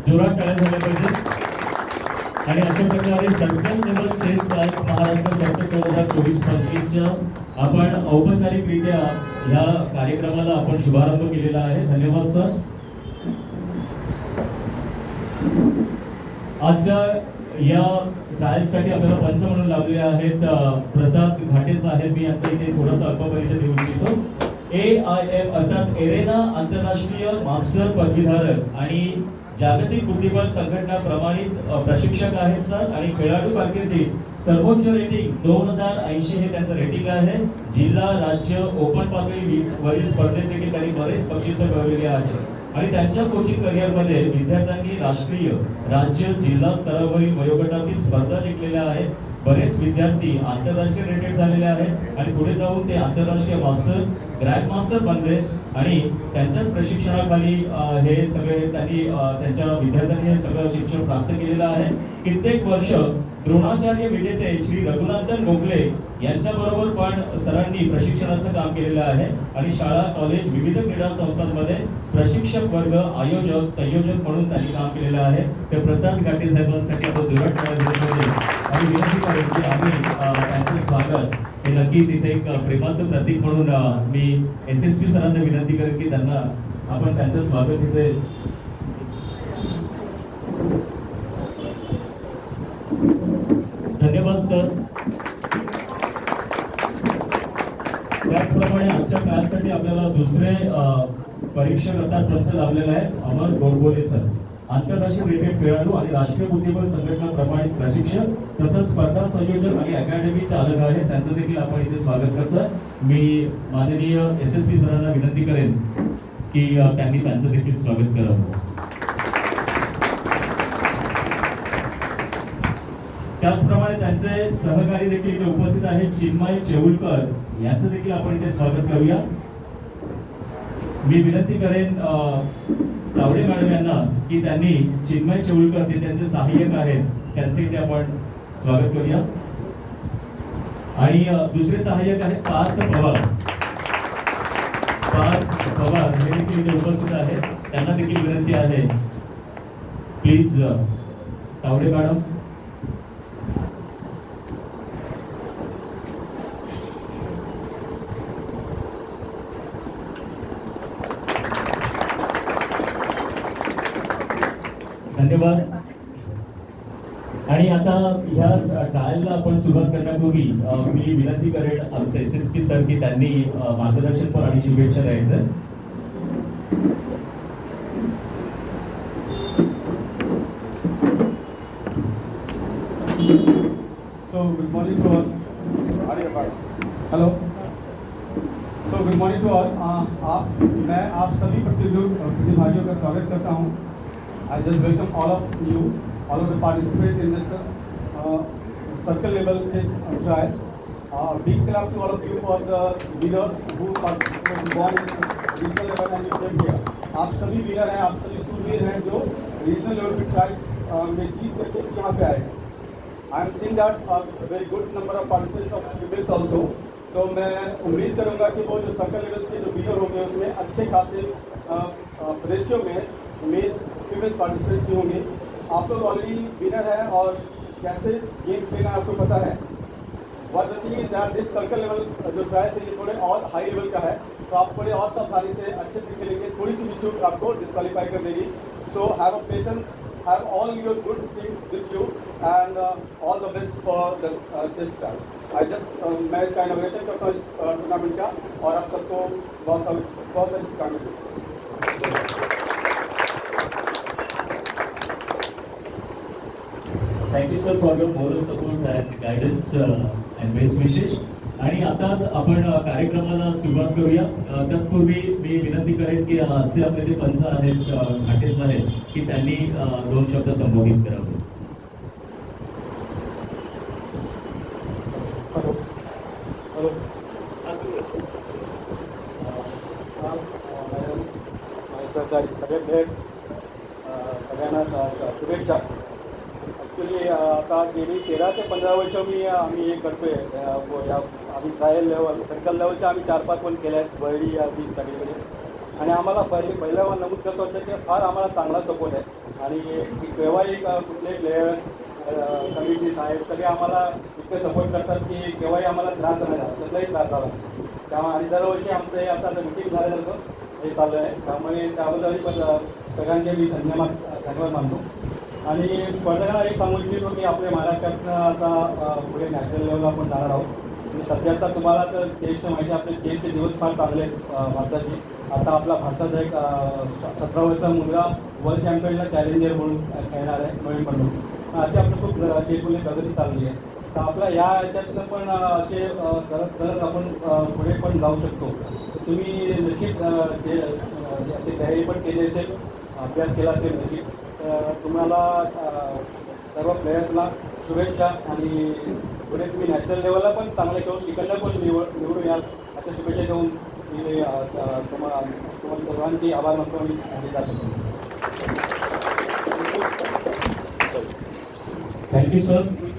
जोरात टाळ्या झाल्या पाहिजे. आणि अशा प्रकारे circle level chess match Maharashtra circle 2024-25च्या आपण औपचारिकरित्या या कार्यक्रमाला आपण शुभारंभ केलेला आहे. धन्यवाद सर. आजच्या या ट्रायल्ससाठी आपल्याला पंच म्हणून लावलेले आहेत प्रसाद घाटे साहेब. मी यांचा इथे थोडासा अल्पपरिचय देऊ इच्छितो. AIM अर्थात एरेना आंतरराष्ट्रीय मास्टर पदवीधारक आणि जागतिक बुद्धिबळ संघटना प्रमाणित प्रशिक्षक आहेत सर. आणि खेळाडू कारकिर्दीत सर्वोच्च रेटिंग 2080 हे त्यांचं रेटिंग आहे. जिल्हा राज्य ओपन पातळी वरील स्पर्धेत देखील त्यांनी बरेच बक्षिसं मिळवलेली आहेत. आणि त्यांच्या कोचिंग करिअरमध्ये विद्यार्थ्यांनी राष्ट्रीय राज्य जिल्हा स्तरावरील वयोगटातील स्पर्धा जिंकलेल्या आहेत. बरेच विद्यार्थी आंतरराष्ट्रीय रेटेड झालेले आहेत आणि पुढे जाऊन ते आंतरराष्ट्रीय मास्टर ग्रँड मास्टर बनले. आणि त्यांच्याच प्रशिक्षणाखाली हे सगळे त्यांनी त्यांच्या विद्यार्थ्यांनी हे सगळं शिक्षण प्राप्त केलेलं आहे. कित्येक वर्ष द्रोणाचार्य विजेते श्री रघुनंदन गोखले यांच्याबरोबर पण सरांनी प्रशिक्षणाचं काम केलेलं आहे. आणि शाळा कॉलेज विविध क्रीडा संस्थांमध्ये प्रशिक्षक वर्ग आयोजक संयोजक म्हणून त्यांनी काम केलेलं आहे. ते प्रसाद घाटे साहेबांसाठी आपण जोरात आणि विनंती करेन की आम्ही त्यांचं स्वागत हे नक्कीच इथे एक प्रेमाचं प्रतीक म्हणून मी SSP सरांना विनंती करेन की त्यांना आपण त्यांचं स्वागत इथे. धन्यवाद सर. त्याचप्रमाणे आजच्या काळासाठी आपल्याला दुसरे परीक्षक अर्थात पंच लाभलेले आहेत. अमर गोडबोले सर, आंतरराष्ट्रीय रेटेड खेळाडू आणि राष्ट्रीय बुद्धिबळ संघटना प्रमाणित प्रशिक्षक तसंच स्पर्धा संयोजक आणि अकॅडमी चालक आहेत. त्यांचं देखील आपण इथे स्वागत करतोय. मी माननीय SSP सरांना विनंती करेन की त्यांनी त्यांचं देखील स्वागत करावं. त्याचप्रमाणे त्यांचे सहकारी देखील इथे उपस्थित आहेत. चिन्मय चेऊलकर यांचं देखील आपण इथे स्वागत करूया. मी विनंती करेन तावडे मॅडम यांना की त्यांनी चिन्मय चेऊलकर ते त्यांचे सहाय्यक आहेत त्यांचे इथे आपण स्वागत करूया. आणि दुसरे सहाय्यक आहेत पार्थ पवार. पार्थ पवार हे देखील इथे उपस्थित आहेत. त्यांना देखील विनंती आहे प्लीज तावडे मॅडम. धन्यवाद. आणि आता ह्या ट्रायलला आपण सुरुवात करण्यापूर्वी मी विनंती करेन आमचे SSP सर की त्यांनी मार्गदर्शनपर आणि शुभेच्छा द्यायचं. So good morning to all. Hello. So good morning to all. मैं आप सभी प्रतिभागियों का स्वागत करता हूँ. I just welcome all of the participants in this circle level chess trials. Big clap to all of you for the winners who won regional level and you came here. आप सभी विनर हैं, आप सभी सूरवीर हैं जो regional level पे trials में जीत करके यहाँ पे आए. I am seeing that a very good number of participants of females also. तो मैं उम्मीद करूँगा कि वो जो सर्कल लेवल्स के जो विनर होंगे उसमें अच्छे खासे रेशियो में मेल्स फीमेल्स पार्टिसिपेंट्स भी होंगे. आप लोग ऑलरेडी विनर हैं और कैसे गेम खेलना आपको पता है. What the thing is that this circle level जो ट्रायल है ये थोड़े और हाई लेवल का है. तो आप थोड़े और सावधानी से अच्छे से खेलेंगे. थोड़ी सी भी चूक आपको डिस्क्वालीफाई कर देगी. So have a patience, have all your good things with you and all the best for the chess trial. मैं इसका इनॉग्रेशन करता हूँ इस टूर्नामेंट का और आप सबको बहुत सारी शुभकामनाएं. Thank you sir for your moral support and guidance and best विशेष. आणि आताच आपण कार्यक्रमाला सुरुवात करूया. तत्पूर्वी मी विनंती करेन की असे आपले जे पंच आहेत घाटे साहेब की त्यांनी 2 शब्द संबोधित करावे. सहकारी सगळे प्लेयर्स सगळ्यांना शुभेच्छा. ॲक्च्युली आता गेली 13 ते 15 वर्ष आम्ही हे करतोय आम्ही ट्रायल लेवल सर्कल लेवलचे आम्ही 4-5 पण केले आहेत वळी आधी सगळीकडे. आणि आम्हाला पहिल्या नमूद करतो होतं की फार आम्हाला चांगला सपोर्ट आहे आणि केव्हाही कुठले प्लेयर्स कमिटीज आहेत सगळे आम्हाला इतके सपोर्ट करतात की केव्हाही आम्हाला त्रास नाही झाला, कसलाही त्रास झाला त्यामुळे. आणि दरवर्षी आमचं हे आता मिटिंग झाल्यासारखं हे चाललं आहे, त्यामुळे त्याबद्दल पण सगळ्यांचे मी धन्यवाद मानतो. आणि स्पर्धकांना एक सांगू इच्छितो की आपल्या महाराष्ट्रातनं आता पुढे नॅशनल लेवलला आपण जाणार आहोत. आणि सध्या आता तुम्हाला तर टेस्ट माहिती आहे, आपले टेस्टचे दिवस फार चांगले आहेत भारताचे. आता आपला भारताचा एक 17 वर्षाचा मुलगा वर्ल्ड चॅम्पियनला चॅलेंजर म्हणून खेळणार आहे नोव्हेंबरमध्ये. अशी आपलं खूप टेस्टमध्ये प्रगती चालली आहे. तर आपल्या या याच्यातनं पण असे करत आपण पुढे पण जाऊ शकतो. तर तुम्ही नक्कीच असे तयारी पण केली असेल, अभ्यास केला असेल नक्कीच. तुम्हाला सर्व प्लेयर्सला शुभेच्छा आणि पुढे तुम्ही नॅशनल लेवलला पण चांगलं खेळून तिकडनं पण निवडून याल अशा शुभेच्छा देऊन मी तुम्हाला सर्वांचे आभार मानतो आणि जातो. Thank you sir.